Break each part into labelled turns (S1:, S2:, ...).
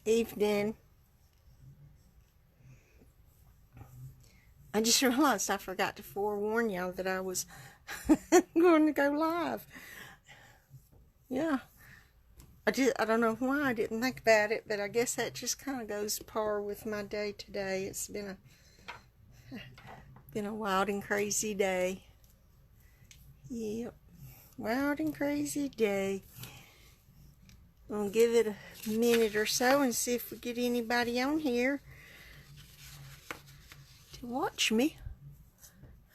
S1: Evening. I just realized I forgot to forewarn y'all that I was going to go live. Yeah. I don't know why I didn't think about it, but I guess that just kind of goes par with my day today. It's been a wild and crazy day. Yep. Wild and crazy day. I'll give it a minute or so and see if we get anybody on here to watch me.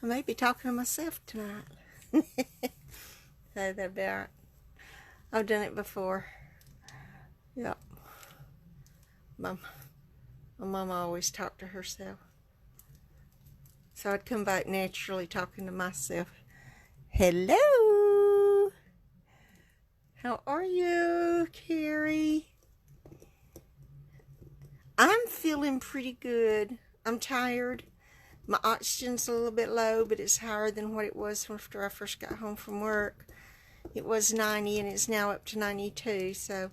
S1: I may be talking to myself tonight. Say that about. I've done it before. Yep. My mama always talked to herself. So I'd come back naturally talking to myself. Hello. How are you, Carrie? I'm feeling pretty good. I'm tired. My oxygen's a little bit low, but it's higher than what it was after I first got home from work. It was 90 and it's now up to 92, so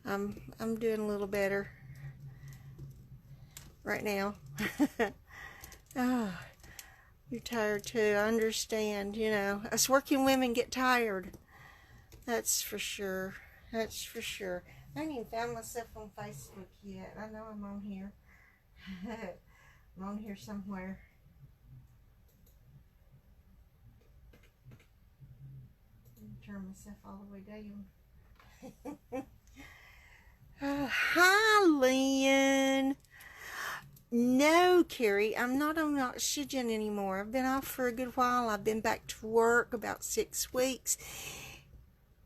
S1: I'm doing a little better right now. Oh, you're tired too. I understand. You know, us working women get tired. That's for sure. That's for sure. I ain't even found myself on Facebook yet. I know I'm on here. I'm on here somewhere. Turn myself all the way down. Hi, Lynn. No, Carrie, I'm not on oxygen anymore. I've been off for a good while. I've been back to work about 6 weeks.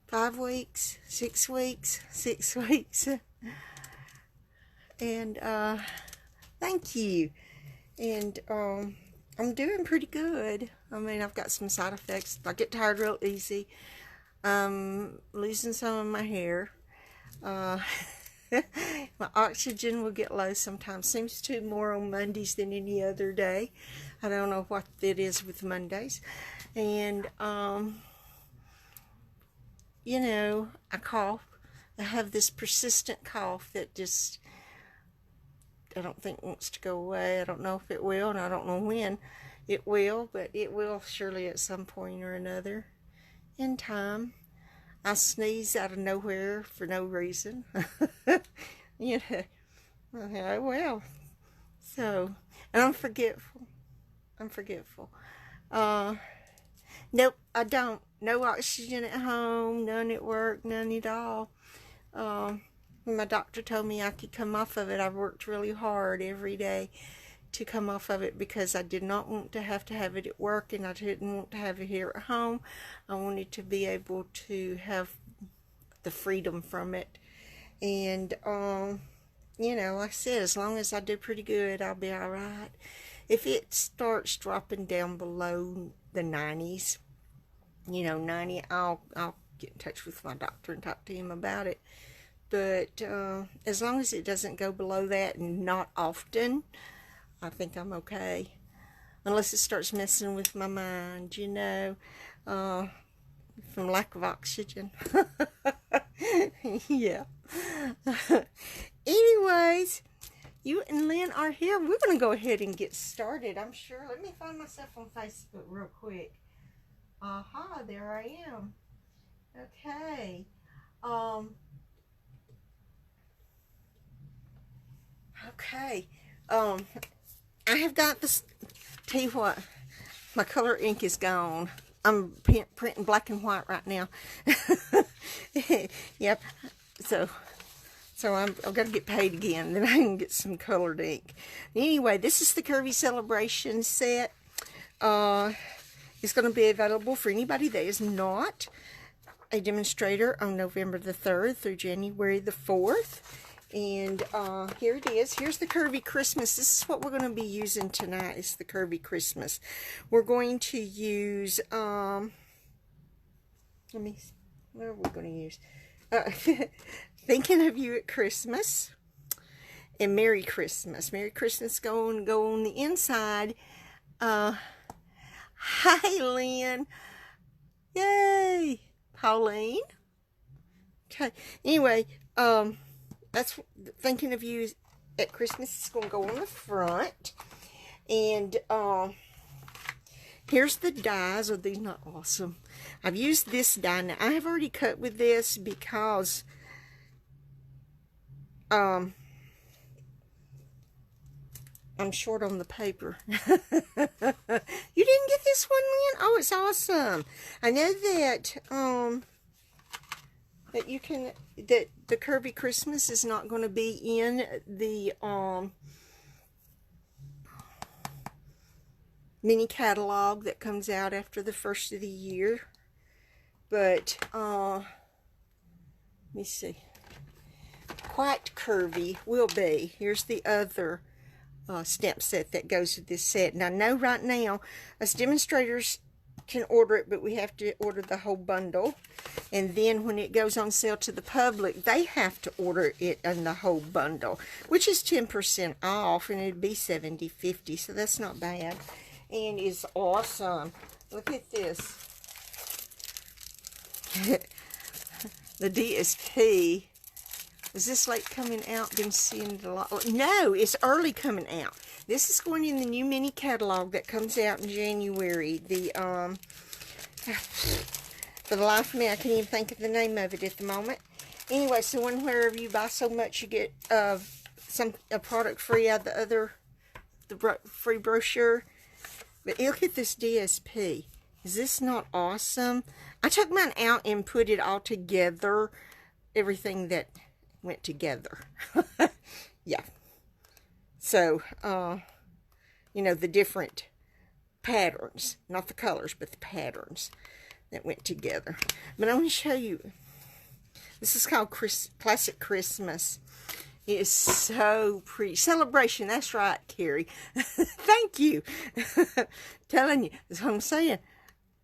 S1: 5 weeks, 6 weeks, 6 weeks. And thank you. And I'm doing pretty good. I mean, I've got some side effects. I get tired real easy. Losing some of my hair. My oxygen will get low sometimes. Seems to more on Mondays than any other day. I don't know what it is with Mondays. And you know, I cough. I have this persistent cough that just I don't think wants to go away. I don't know if it will, and I don't know when it will, but it will surely at some point or another in time. I sneeze out of nowhere for no reason. You know, well, so, and I'm forgetful. I'm forgetful. Nope, I don't. No oxygen at home, none at work, none at all. When my doctor told me I could come off of it, I worked really hard every day to come off of it because I did not want to have it at work, and I didn't want to have it here at home. I wanted to be able to have the freedom from it. And you know, like I said, as long as I do pretty good, I'll be all right. If it starts dropping down below the 90s, you know, 90, I'll get in touch with my doctor and talk to him about it. But as long as it doesn't go below that, and not often, I think I'm okay. Unless it starts messing with my mind, you know, from lack of oxygen. Yeah. Anyways, you and Lynn are here. We're going to go ahead and get started, I'm sure. Let me find myself on Facebook real quick. Aha, there I am. Okay. Okay. I have got this. Tell you what, my color ink is gone. I'm printing black and white right now. Yep. So I've got to get paid again. Then I can get some colored ink. Anyway, this is the Curvy Celebration set. It's going to be available for anybody that is not a demonstrator on November the 3rd through January the 4th. And here it is. Here's the Curvy Christmas. This is what we're going to be using tonight. It's the Curvy Christmas. We're going to use, what are we going to use? Thinking of You at Christmas and Merry Christmas. Merry Christmas go on the inside. Hi, Lynn. Yay. Pauline. Okay. Anyway, that's thinking of you at Christmas. It's going to go on the front. And here's the dies. Are these not awesome? I've used this die. Now, I have already cut with this because I'm short on the paper. You didn't get this one, Lynn? Oh, it's awesome. I know that that you can, that the Curvy Christmas is not going to be in the mini catalog that comes out after the first of the year. But let me see. Quite Curvy will be. Here's the other stamp set that goes with this set. And I know right now us demonstrators can order it, but we have to order the whole bundle. And then when it goes on sale to the public, they have to order it in the whole bundle, which is 10% off, and it'd be $70.50, so that's not bad. And it's awesome. Look at this. The DSP. Is this late coming out? Been seeing it a lot. No, it's early coming out. This is going in the new mini catalog that comes out in January. The for the life of me, I can't even think of the name of it at the moment. Anyway, so wherever you buy so much, you get a product free out of the free brochure. But look at this DSP. Is this not awesome? I took mine out and put it all together. Everything that went together. Yeah. So, you know, the different patterns. Not the colors, but the patterns that went together. But I want to show you. This is called Classic Christmas. It is so pretty. Celebration, that's right, Carrie. Thank you. Telling you, that's what I'm saying.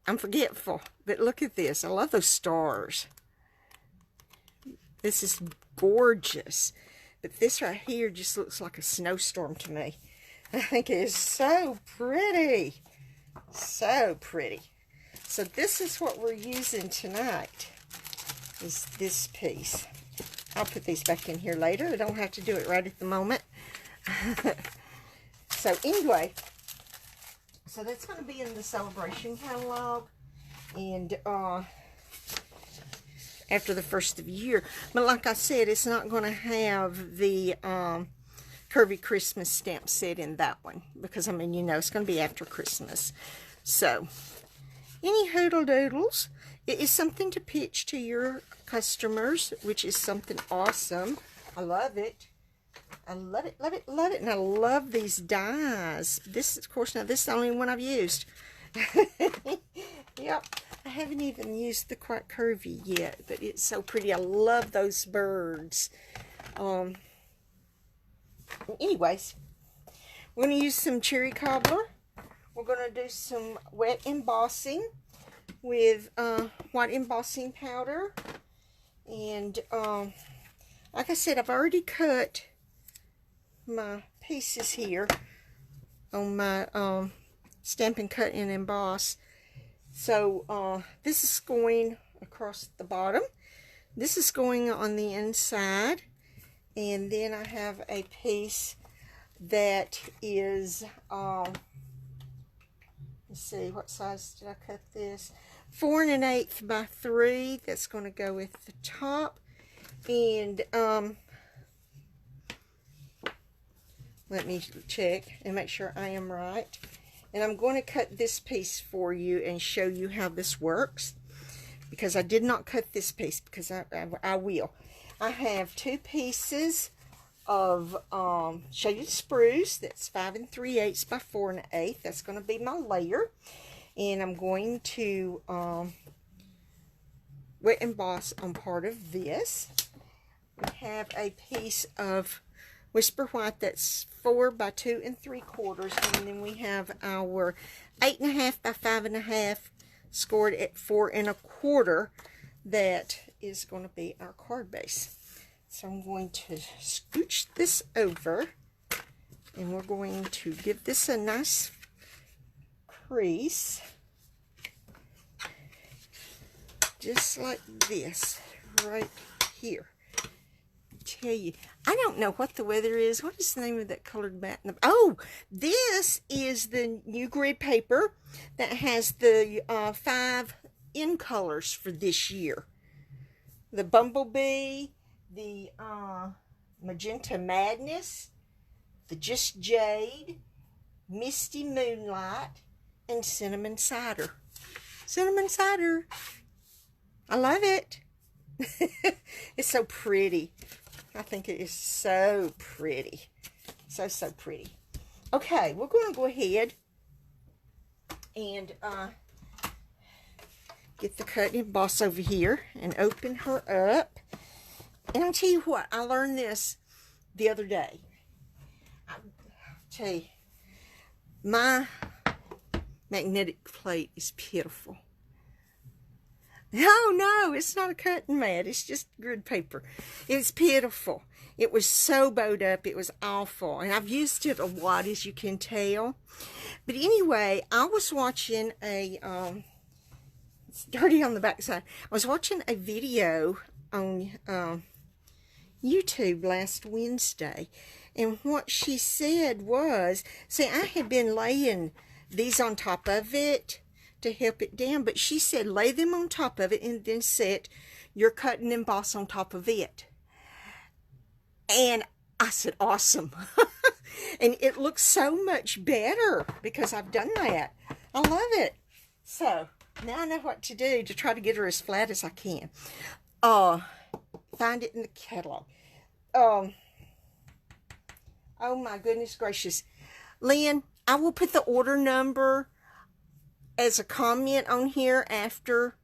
S1: I'm forgetful. But look at this. I love those stars. This is gorgeous. But this right here just looks like a snowstorm to me. I think it is so pretty. So pretty. So this is what we're using tonight. Is this piece. I'll put these back in here later. I don't have to do it right at the moment. So anyway, so that's going to be in the Celebration catalog. And after the first of the year. But like I said, it's not going to have the Curvy Christmas stamp set in that one. Because, I mean, you know, it's going to be after Christmas. So, any hoodle doodles. It is something to pitch to your customers, which is something awesome. I love it. I love it, love it, love it. And I love these dies. This, of course, now this is the only one I've used. Yep. I haven't even used the Quite Curvy yet, but it's so pretty. I love those birds. Anyways, we're going to use some cherry cobbler. We're going to do some wet embossing with white embossing powder. And like I said, I've already cut my pieces here on my Stampin' Cut and Emboss. So this is going across the bottom. This is going on the inside. And then I have a piece that is, let's see, what size did I cut this? 4 1/8 by 3. That's going to go with the top. And let me check and make sure I am right. And I'm going to cut this piece for you and show you how this works. Because I did not cut this piece, because I will. I have 2 pieces of shaded spruce. That's 5 3/8 by 4 1/8. That's going to be my layer. And I'm going to wet emboss on part of this. We have a piece of Whisper White that's 4 by 2 3/4, and then we have our 8 1/2 by 5 1/2 scored at 4 1/4. That is going to be our card base. So I'm going to scooch this over, and we're going to give this a nice crease, just like this right here. tell you. I don't know what the weather is. What is the name of that colored mat? Oh, this is the new grid paper that has the 5 in colors for this year. The Bumblebee, the Magenta Madness, the Just Jade, Misty Moonlight, and Cinnamon Cider. Cinnamon Cider. I love it. It's so pretty. I think it is so pretty. So pretty. Okay, we're going to go ahead and get the cut and emboss over here and open her up. And I'll tell you what, I learned this the other day. I'll tell you, my magnetic plate is pitiful. No, it's not a cutting mat. It's just grid paper. It's pitiful. It was so bowed up. It was awful. And I've used it a lot, as you can tell. But anyway, I was watching a, it's dirty on the backside. I was watching a video on YouTube last Wednesday. And what she said was, see, I had been laying these on top of it to help it down, but she said lay them on top of it and then set your cut and emboss on top of it. And I said awesome. And it looks so much better because I've done that. I love it. So now I know what to do to try to get her as flat as I can. Find it in the catalog. Oh my goodness gracious, Lynn, I will put the order number as a comment on here after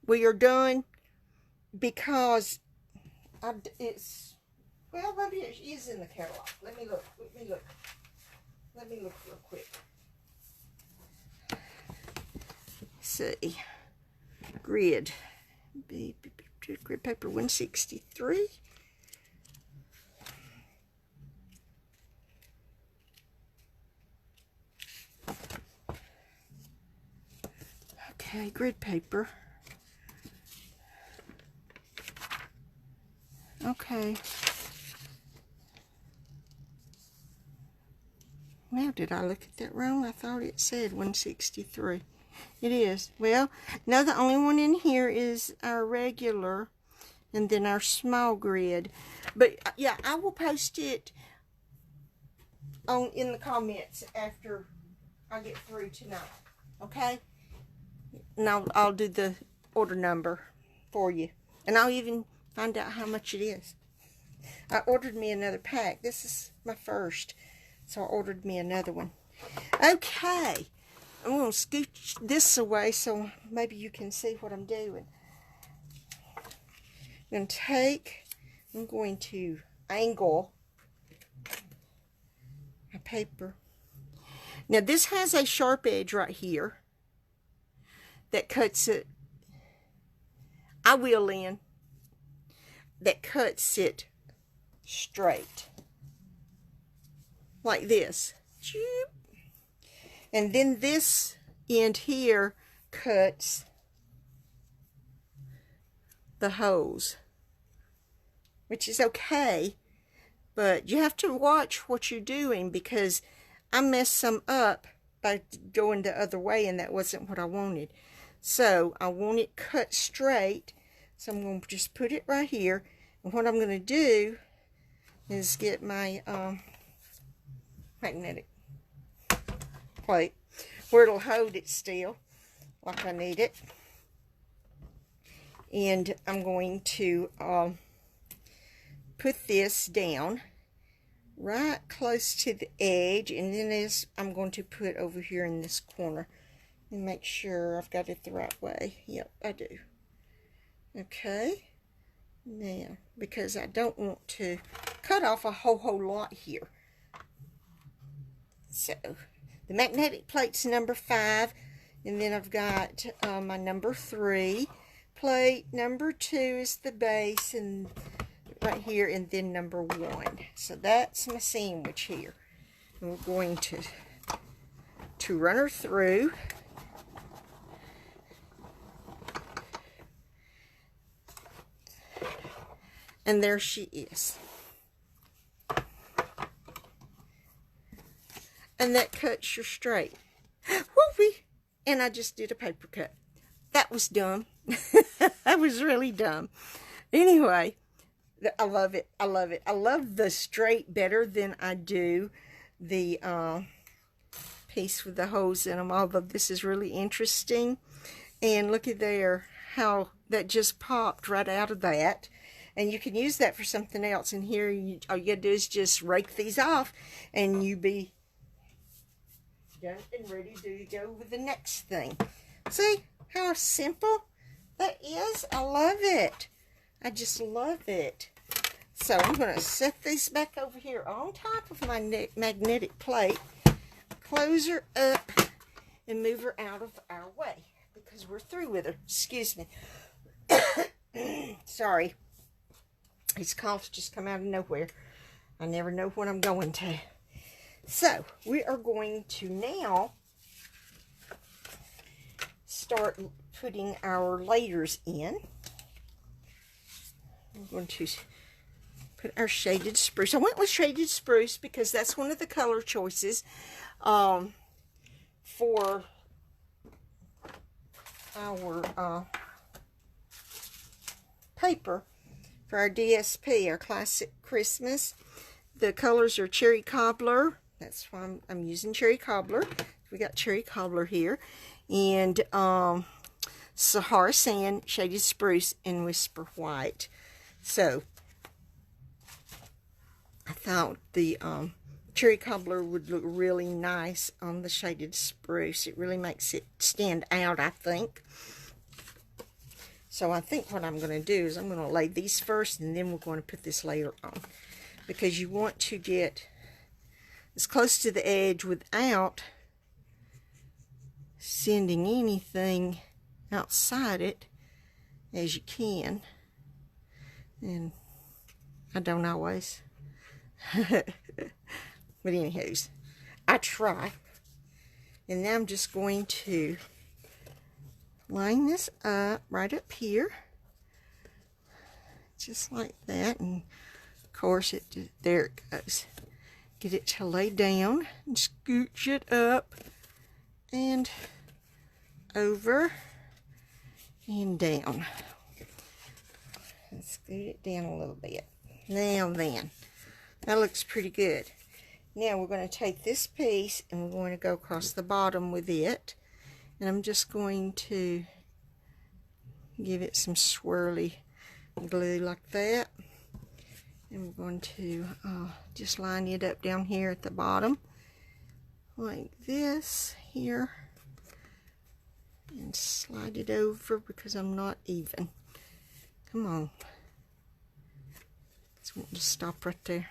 S1: we are done, because it's, well, maybe it is in the catalog. Let me look real quick. Let's see, grid paper 163. Okay, grid paper. Okay. Well, did I look at that wrong? I thought it said 163. It is. Well, no, the only one in here is our regular and then our small grid. But yeah, I will post it in the comments after I get through tonight. Okay? And I'll do the order number for you. And I'll even find out how much it is. I ordered me another pack. This is my first. So I ordered me another one. Okay. I'm going to scooch this away so maybe you can see what I'm doing. I'm going to angle my paper. Now this has a sharp edge right here that cuts it. I will in. That cuts it straight. Like this. And then this end here cuts the holes, which is okay, but you have to watch what you're doing, because I messed some up by going the other way, and that wasn't what I wanted. So I want it cut straight, so I'm going to just put it right here, and what I'm going to do is get my magnetic plate where it'll hold it still like I need it. And I'm going to put this down right close to the edge, and then I'm going to put over here in this corner and make sure I've got it the right way. Yep, I do. Okay, now because I don't want to cut off a whole lot here. So the magnetic plate's number 5, and then I've got my number 3 plate. Number 2 is the base, and right here, and then number 1. So that's my sandwich here. And we're going to run her through. And there she is. And that cuts your straight. Whoopee! And I just did a paper cut. That was dumb. That was really dumb. Anyway, I love it. I love it. I love the straight better than I do the piece with the holes in them. Although this is really interesting. And look at there, how that just popped right out of that. And you can use that for something else. And here, all you gotta do is just rake these off, and you be done and ready to go with the next thing. See how simple that is? I love it. I just love it. So I'm going to set these back over here on top of my magnetic plate, close her up, and move her out of our way because we're through with her. Excuse me. Sorry. These coughs just come out of nowhere. I never know when I'm going to. So, we are going to now start putting our layers in. I'm going to put our shaded spruce. I went with shaded spruce because that's one of the color choices for our paper, for our DSP, our Classic Christmas. The colors are Cherry Cobbler. That's why I'm using Cherry Cobbler. We got Cherry Cobbler here. And Sahara Sand, Shaded Spruce, and Whisper White. So, I thought the Cherry Cobbler would look really nice on the Shaded Spruce. It really makes it stand out, I think. So, I think what I'm going to do is I'm going to lay these first, and then we're going to put this layer on. Because you want to get as close to the edge without sending anything outside it as you can. And I don't always. But anywho's, I try. And now I'm just going to line this up right up here. Just like that. And of course, there it goes. Get it to lay down and scooch it up and over and down. Let's scoot it down a little bit. Now then, that looks pretty good. Now we're going to take this piece and we're going to go across the bottom with it. And I'm just going to give it some swirly glue like that. And we're going to just line it up down here at the bottom like this here, and slide it over because I'm not even. Come on. Just want to stop right there.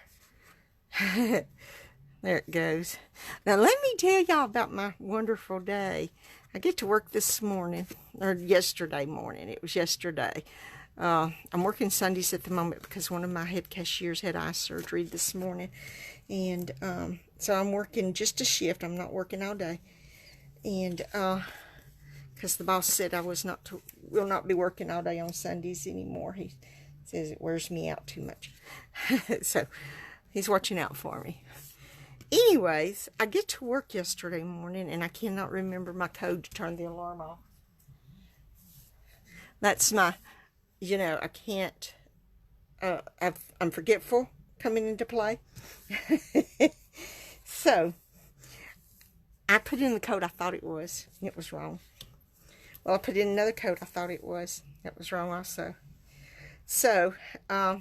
S1: There it goes. Now let me tell y'all about my wonderful day. I get to work this morning, or yesterday morning. It was yesterday. I'm working Sundays at the moment because one of my head cashiers had eye surgery this morning. And so I'm working just a shift. I'm not working all day. And because the boss said I will not be working all day on Sundays anymore. He says it wears me out too much. So he's watching out for me. Anyways, I get to work yesterday morning and I cannot remember my code to turn the alarm off. That's my... You know, I can't, I'm forgetful coming into play. So, I put in the code I thought it was. It was wrong. Well, I put in another code I thought it was. That was wrong also. So, the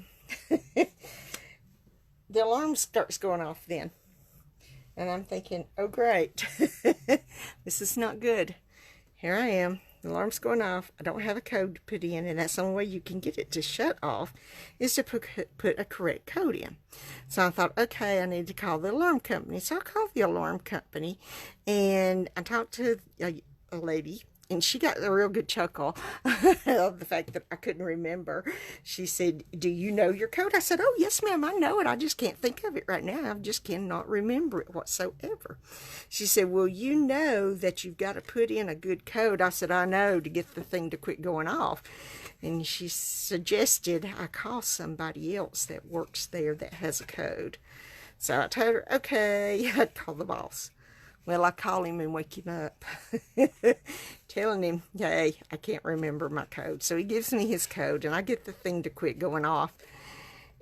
S1: alarm starts going off then. And I'm thinking, oh great, this is not good. Here I am. The alarm's going off. I don't have a code to put in, and that's the only way you can get it to shut off is to put a correct code in. So I thought, okay, I need to call the alarm company. So I called the alarm company, and I talked to a lady. and she got a real good chuckle of the fact that I couldn't remember. She said, "Do you know your code?" I said, "Oh, yes, ma'am, I know it. I just can't think of it right now. I just cannot remember it whatsoever." She said, "Well, you know that you've got to put in a good code." I said, "I know, to get the thing to quit going off." And she suggested I call somebody else that works there that has a code. So I told her, okay, I'd call the boss. Well, I call him and wake him up, telling him, hey, I can't remember my code. So he gives me his code, and I get the thing to quit going off.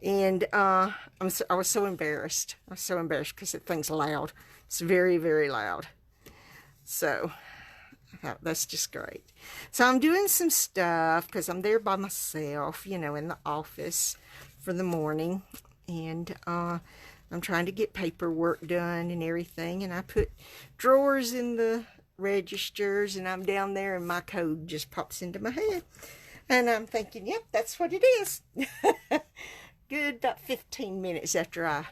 S1: And I was so embarrassed. I was so embarrassed because the thing's loud. It's very, very loud. So I thought, that's just great. So I'm doing some stuff because I'm there by myself, you know, in the office for the morning. And I'm trying to get paperwork done and everything, and I put drawers in the registers, and I'm down there and my code just pops into my head, and I'm thinking, yep, that's what it is. Good about 15 minutes after I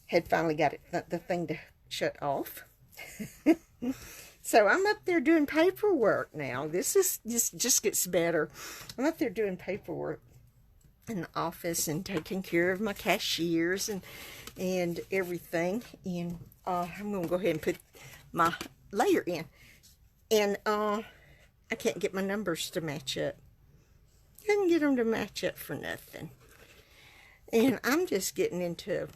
S1: had finally got the thing to shut off. So I'm up there doing paperwork now. This just gets better. I'm up there doing paperwork in the office and taking care of my cashiers and everything. And I'm gonna go ahead and put my layer in, and I can't get my numbers to match up. I can get them to match up for nothing, and I'm just getting into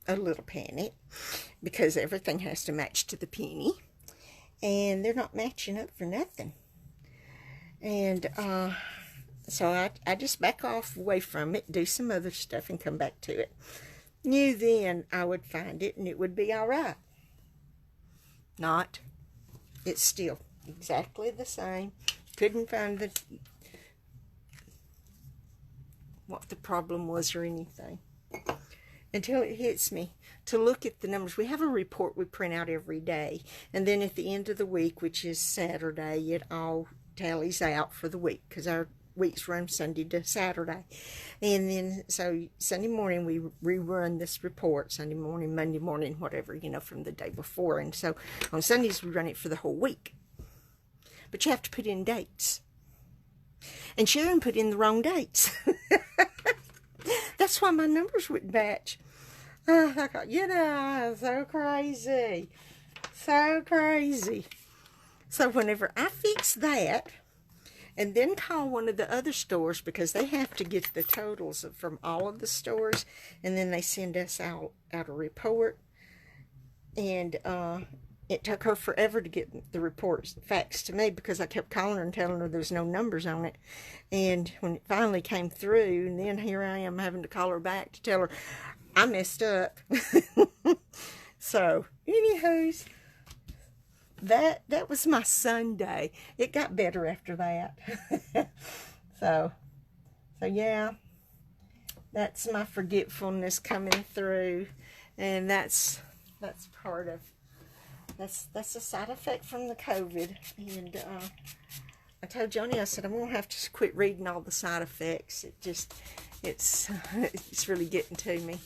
S1: a little panic because everything has to match to the penny, and they're not matching up for nothing. And so I just back off away from it, do some other stuff, and come back to it. Knew then I would find it and it would be all right. Not. It's still exactly the same. Couldn't find what the problem was or anything until it hits me to look at the numbers. We have a report we print out every day, and then at the end of the week, which is Saturday, it all tallies out for the week because our weeks run Sunday to Saturday. And then so Sunday morning we rerun this report, Sunday morning, Monday morning, whatever, you know, from the day before. And so on Sundays we run it for the whole week, but you have to put in dates, and Sharon put in the wrong dates. That's why my numbers wouldn't match. I thought, you know, so crazy, so crazy. So whenever I fix that, and then call one of the other stores, because they have to get the totals from all of the stores, and then they send us out a report. And it took her forever to get the reports faxed to me because I kept calling her and telling her there's no numbers on it. And when it finally came through, and then here I am having to call her back to tell her I messed up. So, anywho's, that was my Sunday. It got better after that. So yeah, that's my forgetfulness coming through, and that's part of that's a side effect from the COVID. And I told Johnny, I said, I'm gonna have to quit reading all the side effects. It's really getting to me.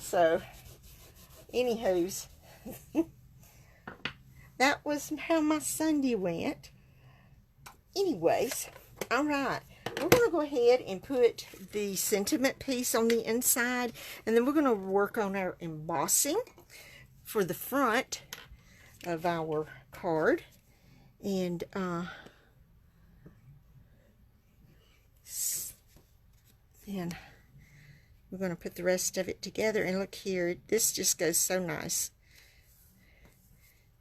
S1: So, anywho's. That was how my Sunday went. Anyways, all right. We're going to go ahead and put the sentiment piece on the inside, and then we're going to work on our embossing for the front of our card. And then we're going to put the rest of it together. And look here, this just goes so nice.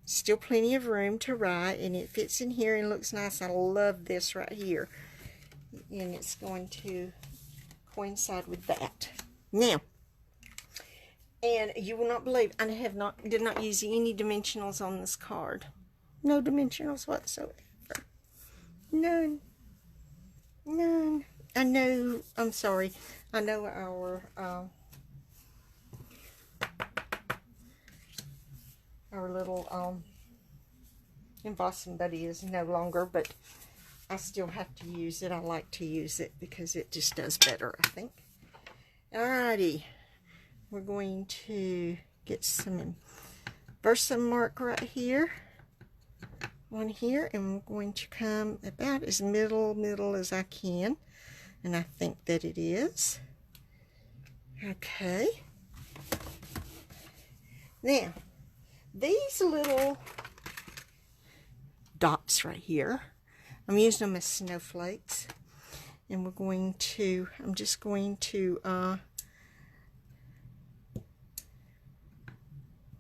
S1: Still plenty of room to write, and it fits in here and looks nice. I love this right here, and it's going to coincide with that. Now, and you will not believe, I did not use any dimensionals on this card. No dimensionals whatsoever. None. I know, I'm sorry, I know our little embossing buddy is no longer, but I still have to use it. I like to use it because it just does better, I think. Alrighty, we're going to get some Versamark right here. on here, and I'm going to come about as middle as I can, and I think that it is. Okay. Now, these little dots right here, I'm using them as snowflakes, and I'm just going to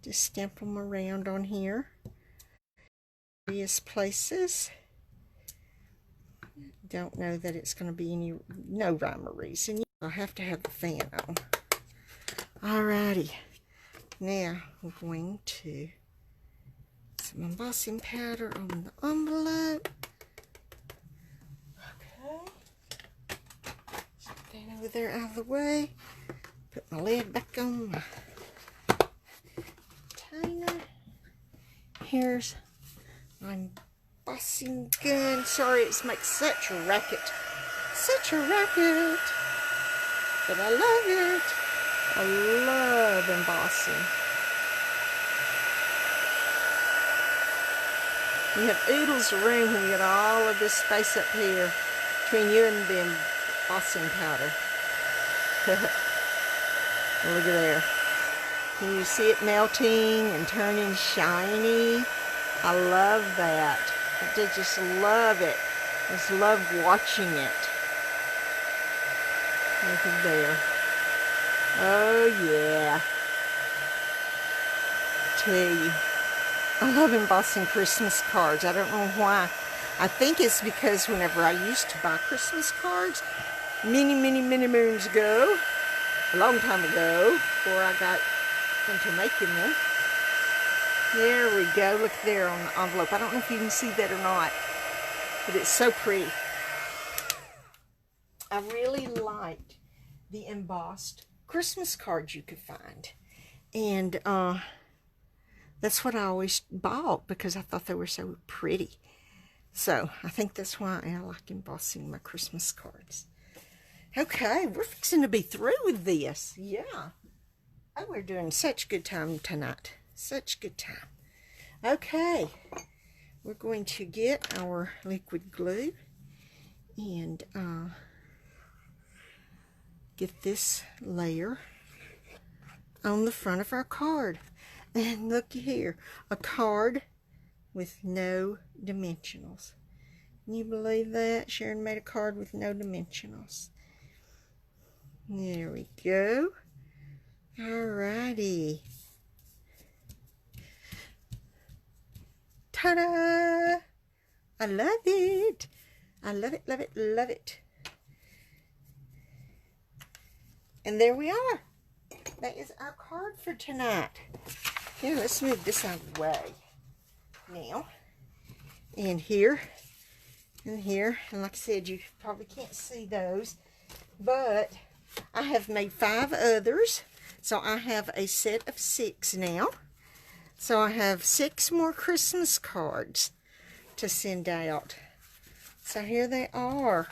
S1: just stamp them around on here, various places. Don't know that it's going to be no rhyme or reason. I have to have the fan on. Alrighty, now we're going to some embossing powder on the envelope. Okay, set that over there out of the way. Put my lid back on my container. Here's my embossing gun. Sorry, it makes such a racket. Such a racket. But I love it. I love embossing. You have oodles of room when you get all of this space up here between you and the embossing powder. Look at there. Can you see it melting and turning shiny? I love that. I just love it. I just love watching it. Look at there. Oh yeah. Tell you, I love embossing Christmas cards. I don't know why. I think it's because whenever I used to buy Christmas cards many moons ago, a long time ago, before I got into making them. There we go. Look there on the envelope. I don't know if you can see that or not, but it's so pretty. I really liked the embossed Christmas cards you could find, and that's what I always bought because I thought they were so pretty. So I think that's why I like embossing my Christmas cards. Okay, we're fixing to be through with this. Yeah. Oh, we're doing such good time tonight. Such good time. Okay, we're going to get our liquid glue and get this layer on the front of our card. And look here, a card with no dimensionals. Can you believe that? Sharon made a card with no dimensionals. There we go. Alrighty. Ta-da! I love it. I love it, love it, love it. And there we are. That is our card for tonight. Here, let's move this out of the way now. And here, and here. And like I said, you probably can't see those, but I have made 5 others. So I have a set of 6 now. So I have 6 more Christmas cards to send out. So here they are.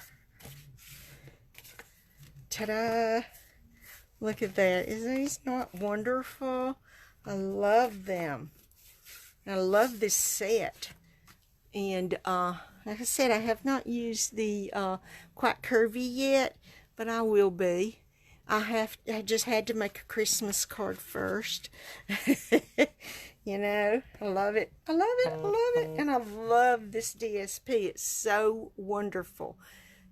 S1: Ta-da! Look at that. Isn't these not wonderful? I love them. I love this set. And like I said, I have not used the quite curvy yet, but I will be. I just had to make a Christmas card first. You know, I love it. I love it. I love it. And I love this DSP. It's so wonderful.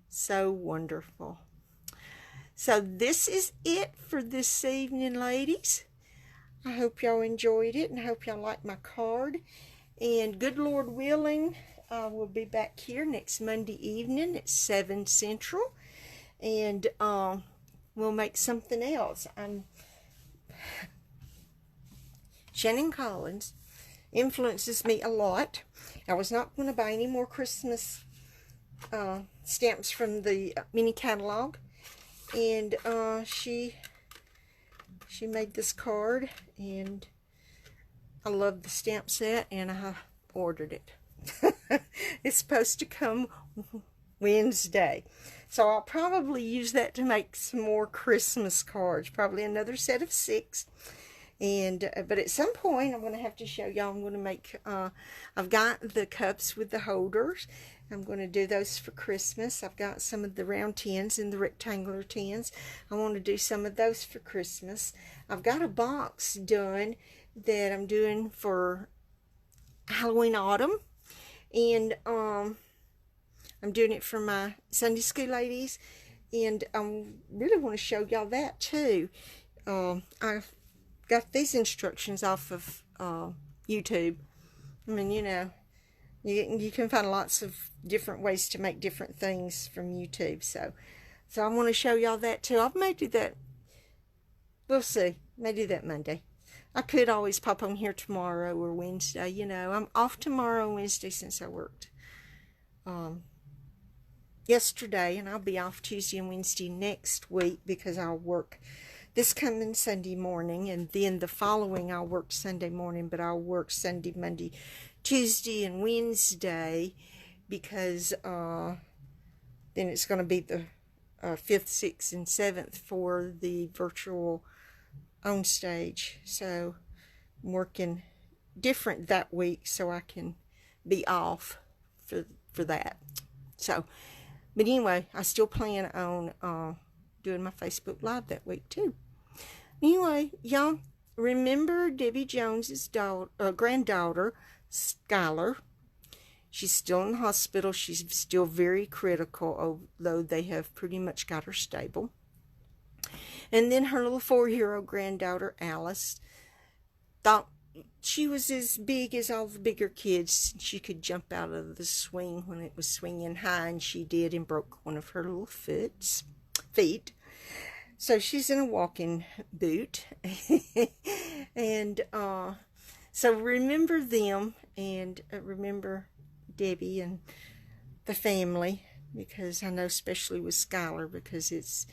S1: So wonderful. So this is it for this evening, ladies. I hope y'all enjoyed it and I hope y'all like my card. And good Lord willing, we'll be back here next Monday evening at 7 Central. And we'll make something else. Shannon Collins influences me a lot. I was not going to buy any more Christmas stamps from the mini catalog. And she made this card, and I love the stamp set, and I ordered it. It's supposed to come Wednesday, so I'll probably use that to make some more Christmas cards, probably another set of 6, And but at some point I'm going to have to show y'all. I'm going to make I've got the cups with the holders. I'm going to do those for Christmas. I've got some of the round tins and the rectangular tins. I want to do some of those for Christmas. I've got a box done that I'm doing for Halloween autumn, and I'm doing it for my Sunday school ladies, and I really want to show y'all that too. I've got these instructions off of YouTube. I mean, you know, you can find lots of different ways to make different things from YouTube. So I want to show y'all that too. I may do that. We'll see. May do that Monday. I could always pop on here tomorrow or Wednesday. You know, I'm off tomorrow and Wednesday since I worked yesterday, and I'll be off Tuesday and Wednesday next week because I'll work this coming Sunday morning, and then the following I'll work Sunday morning, but I'll work Sunday, Monday, Tuesday, and Wednesday because then it's going to be the 5th, 6th, and 7th for the virtual on stage. So I'm working different that week so I can be off for that. So, but anyway, I still plan on doing my Facebook Live that week too. Anyway, y'all remember Debbie Jones's granddaughter, Skylar. She's still in the hospital. She's still very critical, although they have pretty much got her stable. And then her little 4-year-old granddaughter, Alice, thought she was as big as all the bigger kids. She could jump out of the swing when it was swinging high, and she did, and broke one of her little feet. So she's in a walking boot. And so remember them, and remember Debbie and the family, because I know especially with Skylar, because it's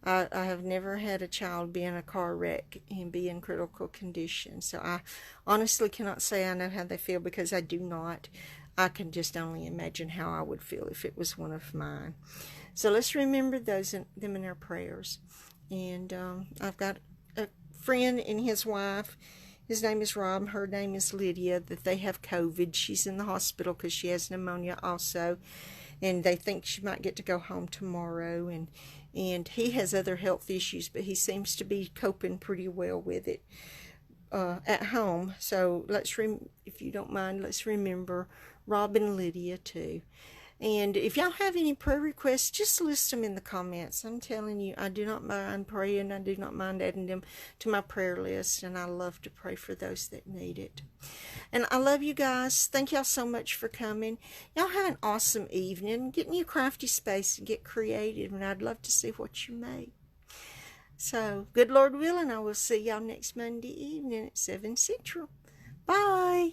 S1: I have never had a child be in a car wreck and be in critical condition. So I honestly cannot say I know how they feel, because I do not. I can just only imagine how I would feel if it was one of mine. So let's remember them in our prayers. And I've got a friend and his wife. His name is Rob. Her name is Lydia. That they have COVID. She's in the hospital because she has pneumonia also. And they think she might get to go home tomorrow. And he has other health issues, but he seems to be coping pretty well with it at home. So if you don't mind, let's remember Rob and Lydia too. And if y'all have any prayer requests, just list them in the comments. I'm telling you, I do not mind praying. I do not mind adding them to my prayer list. And I love to pray for those that need it. And I love you guys. Thank y'all so much for coming. Y'all have an awesome evening. Get in your crafty space and get creative. And I'd love to see what you make. So, good Lord willing, I will see y'all next Monday evening at 7 Central. Bye.